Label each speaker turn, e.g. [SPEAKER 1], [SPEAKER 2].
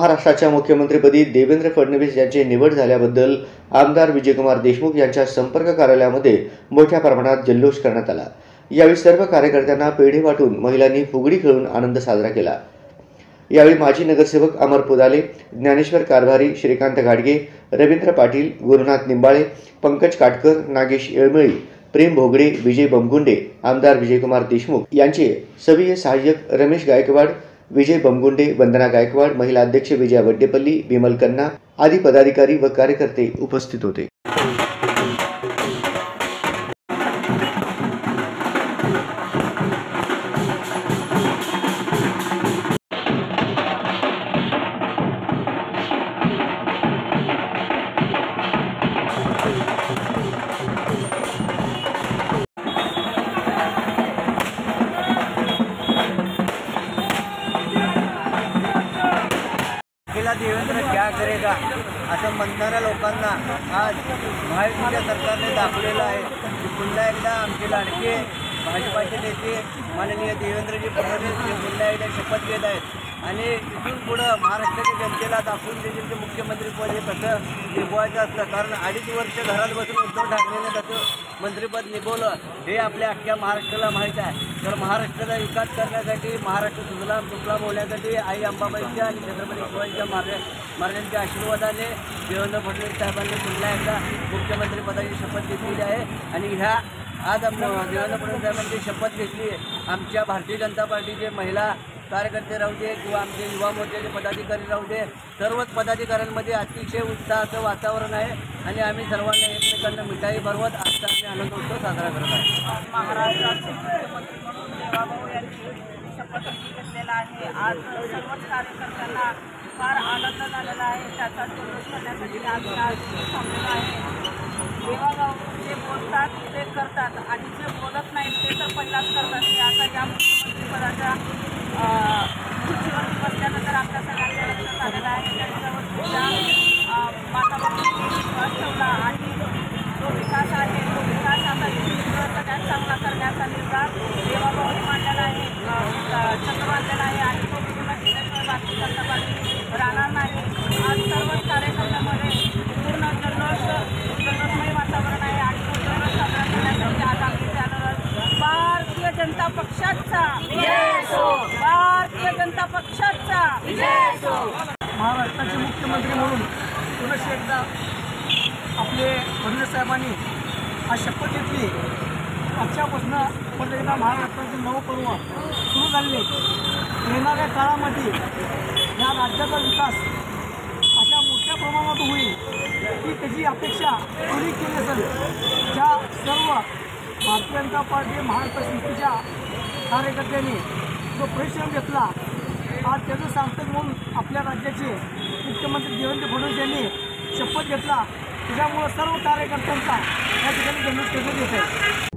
[SPEAKER 1] महाराष्ट्राच्या मुख्यमंत्रीपदी देवेंद्र फडणवीस यांची निवड झाल्याबद्दल आमदार विजयकुमार देशमुख यांच्या संपर्क कार्यालयामध्ये मोठ्या प्रमाणात जल्लोष करण्यात आला। यावेळी सर्व कार्यकर्त्यांना पेढे वाटून महिलांनी फुगडी खेळून आनंद साजरा केला। यावेळी माजी नगरसेवक अमर पुदाले, ज्ञानेश्वर कारभारी, श्रीकांत गाडगे, रवींद्र पाटील, गुरुनाथ निंबाळे, पंकज काटकर, नागेश येळमळी, प्रेम भोगडे, विजय बमगुंडे, आमदार विजयकुमार देशमुख यांचे सविय सहाय्यक रमेश गायकवाड, विजय बमगुंडे, वंदना गायकवाड, महिला अध्यक्ष विजया वड्डेपल्ली, विमल कन्ना आदी पदाधिकारी व कार्यकर्ते उपस्थित होते।
[SPEAKER 2] देवेंद्र क्या करेगा असं म्हणणाऱ्या लोकांना आज महायुतीच्या सरकारने दाखवलेलं आहे की पुन्हा एकदा आमचे लाडके भाजपाचे नेते माननीय देवेंद्रजी फडणवीस हे पुन्हा एकदा शपथ घेत आहेत आणि इथून पुढं महाराष्ट्राच्या जनतेला दाखवून देतील की मुख्यमंत्रीपद हे कसं निभवायचं असतं। कारण 2.5 वर्ष घरात बसून उद्धव ठाकरेंने कसं मंत्रिपद निभवलं हे आपल्या अख्ख्या महाराष्ट्राला माहीत आहे। तर महाराष्ट्राचा विकास करण्यासाठी, महाराष्ट्र सुजलाम सुफलाम होण्यासाठी आई अंबाबाईच्या आणि छत्रपती शिवाजीच्या महाराजांच्या आशीर्वादाने देवेंद्र फडणवीस साहेबांनी पुन्हा एकदा मुख्यमंत्रीपदाची शपथ घेतलेली आहे। आणि ह्या आज देवेंद्र फडणवीस साहेबांची शपथ घेतली आमच्या भारतीय जनता पार्टीचे महिला कार्यकर्ते राहू दे किंवा आमचे युवा मोर्चाचे पदाधिकारी राहू दे, सर्वच पदाधिकाऱ्यांमध्ये अतिशय उत्साहाचं वातावरण आहे आणि आम्ही सर्वांना एकमेकांना मिठाई भरवत आजचा आम्ही आनंदोत्सव साजरा करत आहे।
[SPEAKER 3] महाराष्ट्राचे मुख्यमंत्री म्हणून देवाभाऊ यांची शपथ घेतलेला आहे। आज सर्वच कार्यकर्त्यांना फार आनंद झालेला आहे। त्याचा जल्लोष करण्यासाठी आम्ही आज थांबलेलो आहे। देवाभाऊ जे बोलतात ते करतात आणि जे बोलत नाहीत ते तर पहिलाच करतात। ते आता या मुख्यमंत्रीपदाच्या खुर्चीवरती बसल्यानंतर आपल्या सगळ्यांच्या लक्षात आलेलं आहे। त्यांच्यावर तुमच्या वातावरणावर विश्वास ठेवला आणि जो विकास आहे तो विकास आता सगळ्यात चांगला करण्याचा निर्धार देवाभाऊने मांडलेला आहे, छंद बांधलेला आहे आणि तो पूर्ण केल्याशिवाय भारतीय जनता पार्टी राहणार नाही। आज सर्वच कार्यक्रमामध्ये पूर्ण जल्लोषमय वातावरण आहे आणि तो जल्लोष साजरा करण्यासाठी आज आम्ही भारतीय जनता पक्षाचा
[SPEAKER 4] महाराष्ट्राचे मुख्यमंत्री म्हणून पुन्हा एकदा आपले फडणवीस साहेबांनी आज शपथ घेतली। आजच्यापासून परत एकदा महाराष्ट्राचे नवपर्व सुरू झाले। येणाऱ्या काळामध्ये या राज्याचा विकास अशा मोठ्या प्रमाणात होईल की त्याची अपेक्षा पूर्ण केली असेल। ज्या सर्व भारतीय जनता पार्टी महाराष्ट्र समितीच्या कार्यकर्त्यांनी जो परिश्रम घेतला, आज त्याचं सार्थक म्हणून आपल्या राज्याचे मुख्यमंत्री देवेंद्र फडणवीस यांनी शपथ घेतला। त्याच्यामुळे सर्व कार्यकर्त्यांचा या ठिकाणी जल्लोष करण्यात येत आहे।